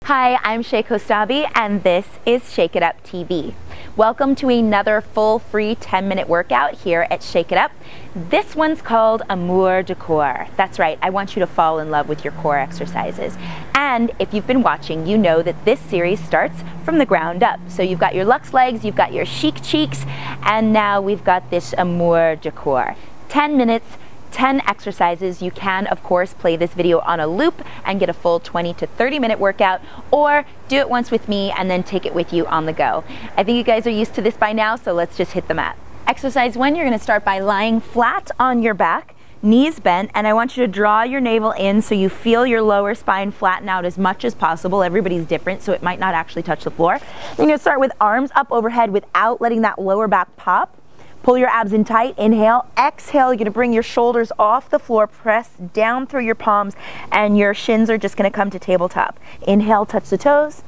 Hi, I'm Shay Kostabi, and this is Shake It Up TV. Welcome to another full free 10-minute workout here at Shake It Up. This one's called Amore de Core. That's right, I want you to fall in love with your core exercises. And if you've been watching, you know that this series starts from the ground up. So you've got your luxe legs, you've got your chic cheeks, and now we've got this Amore de Core. 10 minutes, 10 exercises. You can, of course, play this video on a loop and get a full 20 to 30 minute workout, or do it once with me and then take it with you on the go. I think you guys are used to this by now, so let's just hit the mat. Exercise 1, you're going to start by lying flat on your back, knees bent, and I want you to draw your navel in so you feel your lower spine flatten out as much as possible. Everybody's different, so it might not actually touch the floor. You're going to start with arms up overhead without letting that lower back pop. Pull your abs in tight, inhale, exhale, you're gonna bring your shoulders off the floor, press down through your palms, and your shins are just gonna come to tabletop. Inhale, touch the toes,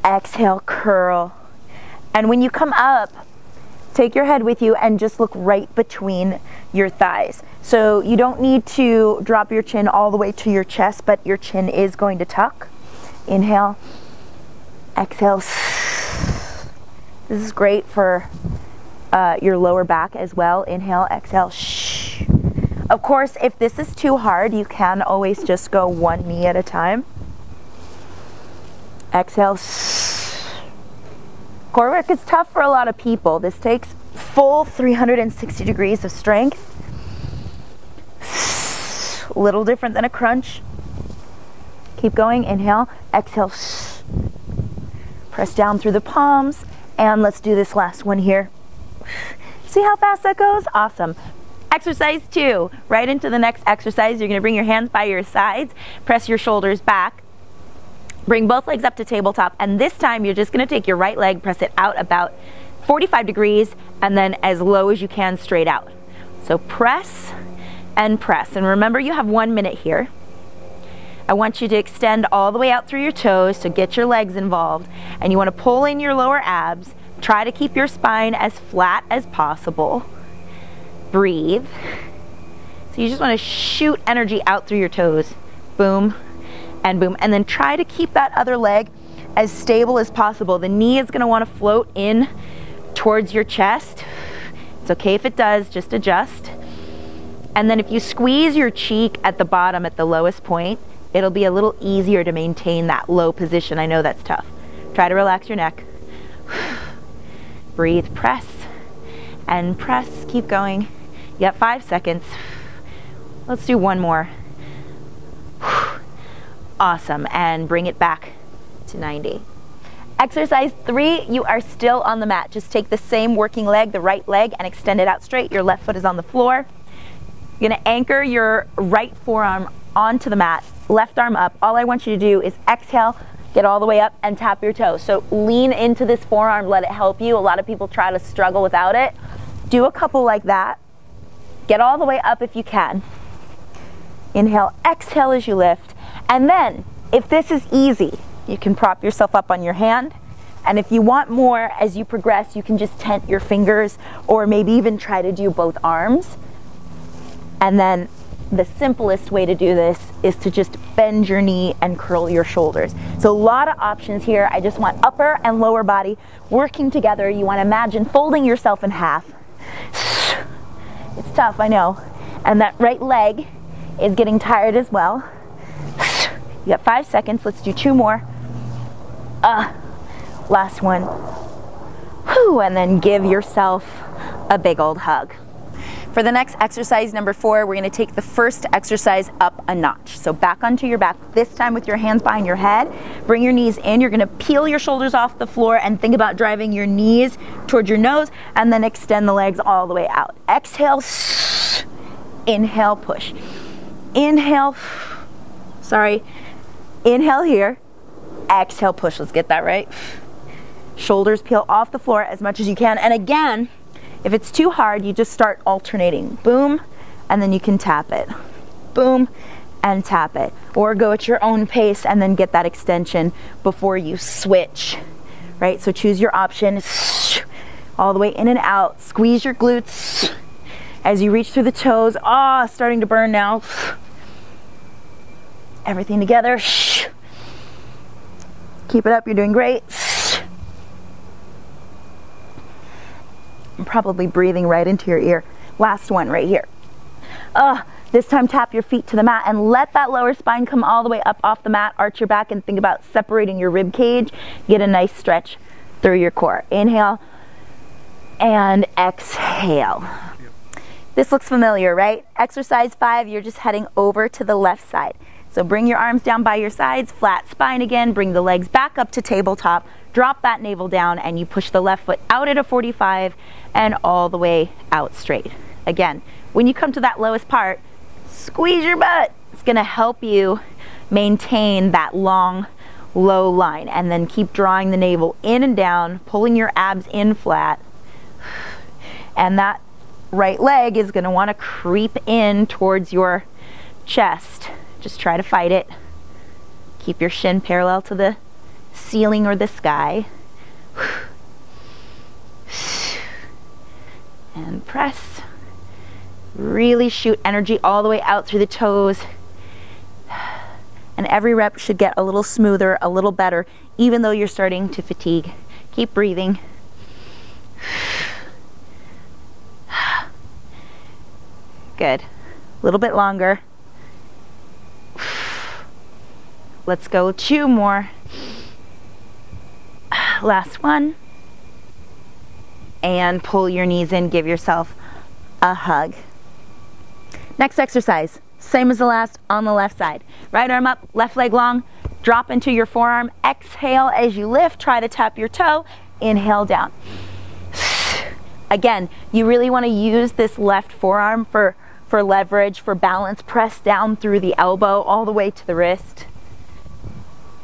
exhale, curl. And when you come up, take your head with you and just look right between your thighs. So you don't need to drop your chin all the way to your chest, but your chin is going to tuck. Inhale, exhale. This is great for your lower back as well. Inhale, exhale, shh. Of course, if this is too hard, you can always just go one knee at a time. Exhale, shh. Core work is tough for a lot of people. This takes full 360 degrees of strength. A little different than a crunch. Keep going, inhale, exhale, shh. Press down through the palms, and let's do this last one here. See how fast that goes? Awesome. Exercise 2, right into the next exercise. You're going to bring your hands by your sides, press your shoulders back, bring both legs up to tabletop, and this time you're just going to take your right leg, press it out about 45 degrees, and then as low as you can straight out. So press and press, and remember you have 1 minute here. I want you to extend all the way out through your toes, so get your legs involved, and you want to pull in your lower abs. Try to keep your spine as flat as possible. Breathe. So you just want to shoot energy out through your toes. Boom and boom. And then try to keep that other leg as stable as possible. The knee is going to want to float in towards your chest. It's okay if it does, just adjust. And then if you squeeze your cheek at the bottom at the lowest point, it'll be a little easier to maintain that low position. I know that's tough. Try to relax your neck. Breathe, press, and press. Keep going. You got 5 seconds. Let's do one more. Awesome, and bring it back to 90. Exercise 3, you are still on the mat. Just take the same working leg, the right leg, and extend it out straight. Your left foot is on the floor. You're gonna anchor your right forearm onto the mat, left arm up. All I want you to do is exhale, get all the way up and tap your toes. So lean into this forearm, let it help you. A lot of people try to struggle without it. Do a couple like that. Get all the way up if you can. Inhale, exhale as you lift. And then, if this is easy, you can prop yourself up on your hand. And if you want more as you progress, you can just tent your fingers or maybe even try to do both arms. And then the simplest way to do this is to just bend your knee and curl your shoulders. So a lot of options here. I just want upper and lower body working together. You want to imagine folding yourself in half. It's tough, I know. And that right leg is getting tired as well. You got 5 seconds. Let's do 2 more. Last one. Whew, and then give yourself a big old hug. For the next exercise, number 4, we're going to take the first exercise up a notch. So back onto your back, this time with your hands behind your head. Bring your knees in. You're going to peel your shoulders off the floor and think about driving your knees towards your nose, and then extend the legs all the way out. Exhale, inhale, push. Inhale, sorry, inhale here, exhale, push. Let's get that right. Shoulders peel off the floor as much as you can. And again, if it's too hard, you just start alternating. Boom, and then you can tap it. Boom, and tap it. Or go at your own pace and then get that extension before you switch, right? So choose your option. All the way in and out. Squeeze your glutes as you reach through the toes. Starting to burn now. Everything together. Keep it up, you're doing great. I'm probably breathing right into your ear. Last one right here. This time tap your feet to the mat and let that lower spine come all the way up off the mat. Arch your back and think about separating your rib cage. Get a nice stretch through your core. Inhale and exhale. This looks familiar, right? Exercise 5, you're just heading over to the left side. So bring your arms down by your sides, flat spine again, bring the legs back up to tabletop, drop that navel down, and you push the left foot out at a 45 and all the way out straight. Again, when you come to that lowest part, squeeze your butt. It's gonna help you maintain that long, low line, and then keep drawing the navel in and down, pulling your abs in flat. And that right leg is gonna wanna creep in towards your chest. Just try to fight it. Keep your shin parallel to the ceiling or the sky. And press. Really shoot energy all the way out through the toes. And every rep should get a little smoother, a little better, even though you're starting to fatigue. Keep breathing. Good. A little bit longer. Let's go 2 more. Last one. And pull your knees in, give yourself a hug. Next exercise, same as the last on the left side. Right arm up, left leg long, drop into your forearm. Exhale as you lift, try to tap your toe. Inhale down. Again, you really want to use this left forearm for leverage, for balance. Press down through the elbow all the way to the wrist.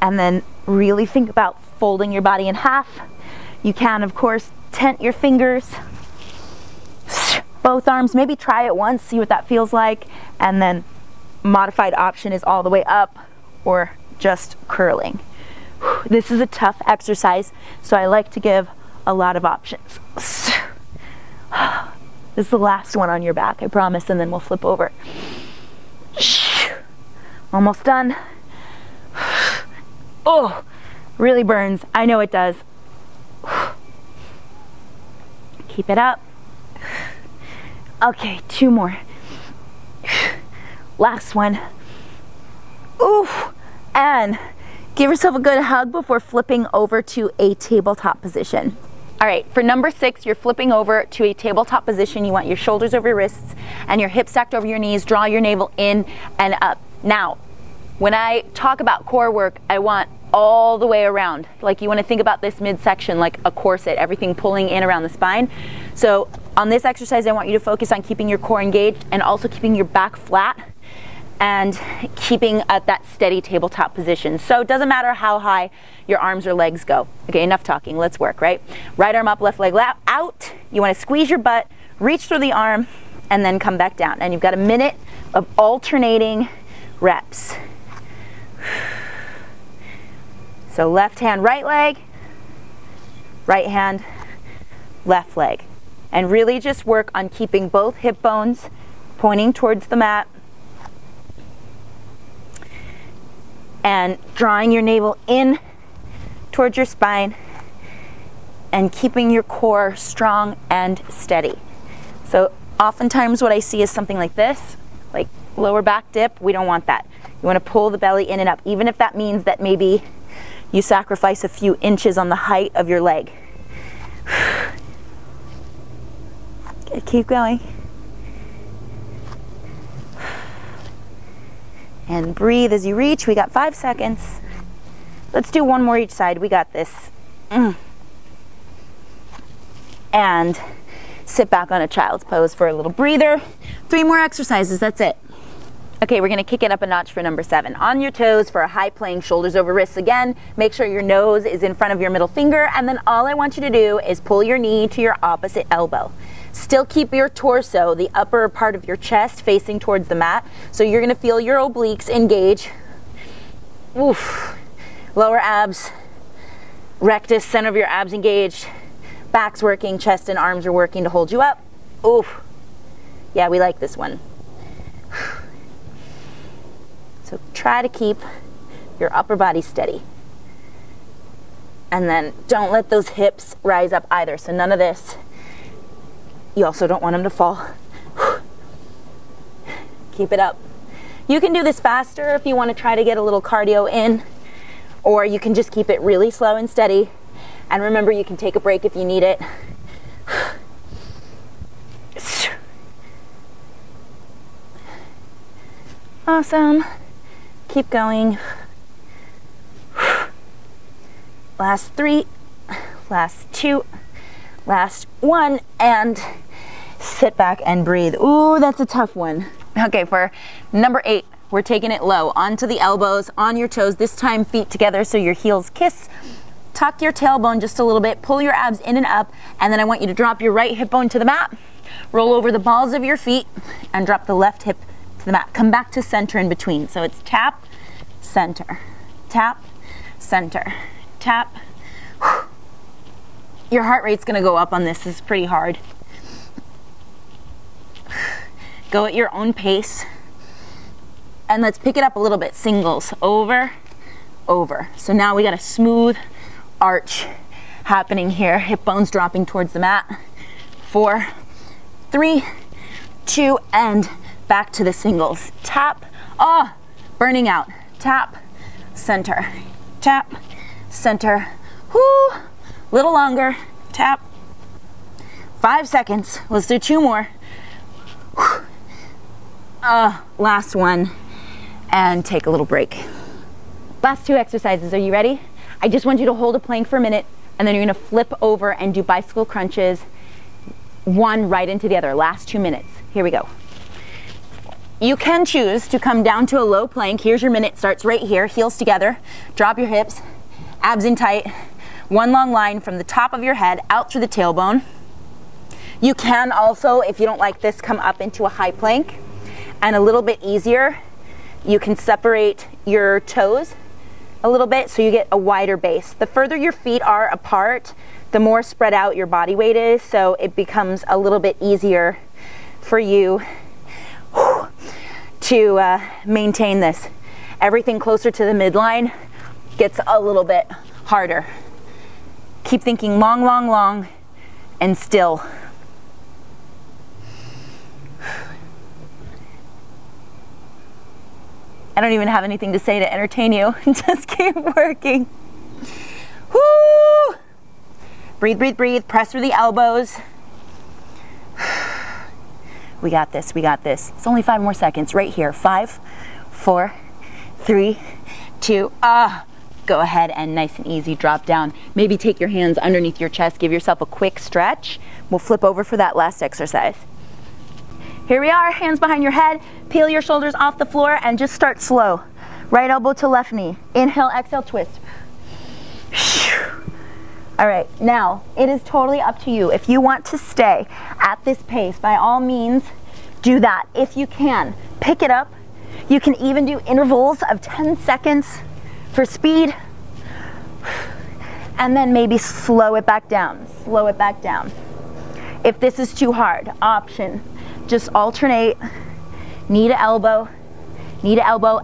And then really think about folding your body in half. You can, of course, tent your fingers. Both arms, maybe try it once, see what that feels like. And then modified option is all the way up or just curling. This is a tough exercise, so I like to give a lot of options. This is the last one on your back, I promise, and then we'll flip over. Almost done. Oh, really burns. I know it does. Keep it up. Okay, 2 more. Last one. Oof. And give yourself a good hug before flipping over to a tabletop position. All right, for number 6, you're flipping over to a tabletop position. You want your shoulders over your wrists and your hips stacked over your knees. Draw your navel in and up. Now, when I talk about core work, I want all the way around. Like, you want to think about this midsection like a corset, everything pulling in around the spine. So on this exercise, I want you to focus on keeping your core engaged and also keeping your back flat and keeping at that steady tabletop position. So it doesn't matter how high your arms or legs go. Okay, enough talking, let's work, right? Right arm up, left leg out. You want to squeeze your butt, reach through the arm, and then come back down. And you've got a minute of alternating reps. So left hand, right leg, right hand, left leg. And really just work on keeping both hip bones pointing towards the mat and drawing your navel in towards your spine and keeping your core strong and steady. So oftentimes what I see is something like this, like lower back dip. We don't want that. You want to pull the belly in and up, even if that means that maybe you sacrifice a few inches on the height of your leg. Okay, keep going. And breathe as you reach. We got 5 seconds. Let's do 1 more each side. We got this. And sit back on a child's pose for a little breather. 3 more exercises, that's it. Okay, we're gonna kick it up a notch for number 7. On your toes for a high plank, shoulders over wrists again. Make sure your nose is in front of your middle finger, and then all I want you to do is pull your knee to your opposite elbow. Still keep your torso, the upper part of your chest, facing towards the mat. So you're gonna feel your obliques engage. Oof. Lower abs, rectus, center of your abs engaged. Back's working, chest and arms are working to hold you up. Oof. Yeah, we like this one. So try to keep your upper body steady. And then don't let those hips rise up either. So none of this. You also don't want them to fall. Keep it up. You can do this faster if you want to try to get a little cardio in, or you can just keep it really slow and steady. And remember, you can take a break if you need it. Awesome. Keep going. Last 3, last 2, last 1, and sit back and breathe. Ooh, that's a tough one. Okay, for number 8, we're taking it low, onto the elbows, on your toes, this time feet together so your heels kiss. Tuck your tailbone just a little bit, pull your abs in and up, and then I want you to drop your right hip bone to the mat, roll over the balls of your feet, and drop the left hip to the mat. Come back to center in between. So it's tap, center, tap, center, tap. Your heart rate's gonna go up on this. This is pretty hard. Go at your own pace. And let's pick it up a little bit. Singles, over, over. So now we got a smooth arch happening here. Hip bones dropping towards the mat. 4, 3, 2, and back to the singles. Tap, burning out. Tap, center, tap, center. Whoo, little longer. Tap. 5 seconds. Let's do 2 more. Last one, and take a little break. Last 2 exercises. Are you ready? I just want you to hold a plank for a minute, and then you're gonna flip over and do bicycle crunches, one right into the other. Last 2 minutes. Here we go. You can choose to come down to a low plank. Here's your minute. Starts right here. Heels together. Drop your hips, abs in tight. One long line from the top of your head out through the tailbone. You can also, if you don't like this, come up into a high plank. And a little bit easier, you can separate your toes a little bit so you get a wider base. The further your feet are apart, the more spread out your body weight is, so it becomes a little bit easier for you to maintain this. Everything closer to the midline gets a little bit harder. Keep thinking long, long, long, and still. I don't even have anything to say to entertain you. Just keep working. Woo! Breathe, breathe, breathe. Press through the elbows. We got this, we got this. It's only 5 more seconds right here. 5, 4, 3, 2, go ahead and nice and easy, drop down. Maybe take your hands underneath your chest, give yourself a quick stretch. We'll flip over for that last exercise. Here we are, hands behind your head, peel your shoulders off the floor and just start slow. Right elbow to left knee. Inhale, exhale, twist. All right, now it is totally up to you. If you want to stay at this pace, by all means, do that. If you can, pick it up. You can even do intervals of 10 seconds for speed, and then maybe slow it back down, slow it back down. If this is too hard, option, just alternate, knee to elbow,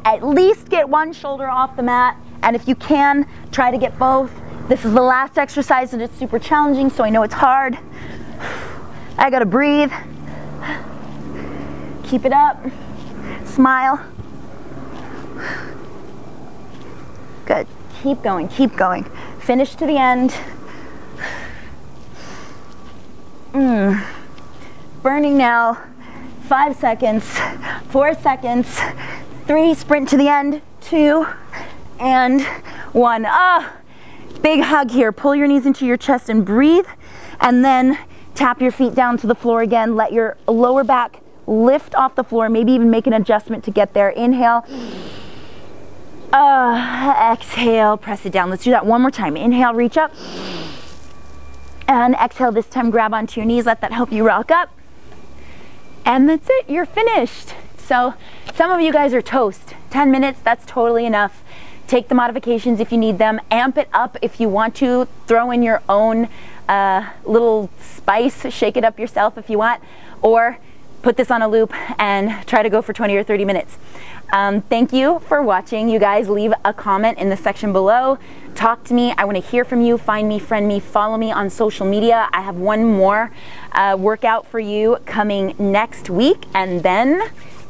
at least get one shoulder off the mat, and if you can, try to get both. This is the last exercise and it's super challenging, so I know it's hard. I gotta breathe. Keep it up, smile. Good, keep going, keep going. Finish to the end. Burning now. 5 seconds, 4 seconds, 3, sprint to the end, 2, and 1. Big hug here. Pull your knees into your chest and breathe, and then tap your feet down to the floor again. Let your lower back lift off the floor, maybe even make an adjustment to get there. Inhale, exhale, press it down. Let's do that one more time. Inhale, reach up, and exhale, this time grab onto your knees. Let that help you rock up. And that's it, you're finished. So some of you guys are toast. 10 minutes, that's totally enough. Take the modifications if you need them. Amp it up if you want to. Throw in your own little spice. Shake it up yourself if you want. Or put this on a loop and try to go for 20 or 30 minutes. Thank you for watching. You guys leave a comment in the section below. Talk to me. I want to hear from you. Find me, friend me, follow me on social media. I have one more workout for you coming next week, and then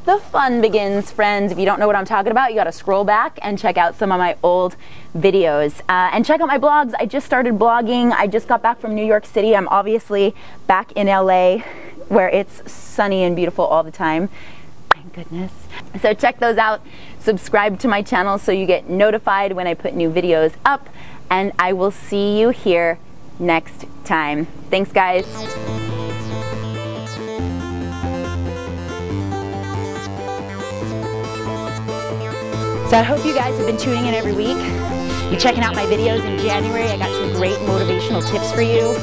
the fun begins, friends. If you don't know what I'm talking about, you got to scroll back and check out some of my old videos. And check out my blogs. I just started blogging. I just got back from New York City. I'm obviously back in LA where it's sunny and beautiful all the time. Thank goodness. So check those out. Subscribe to my channel so you get notified when I put new videos up. And I will see you here next time. Thanks, guys. So I hope you guys have been tuning in every week. You're checking out my videos in January. I got some great motivational tips for you.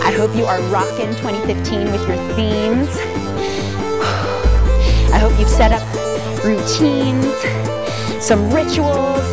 I hope you are rocking 2015 with your themes. I hope you've set up routines, some rituals,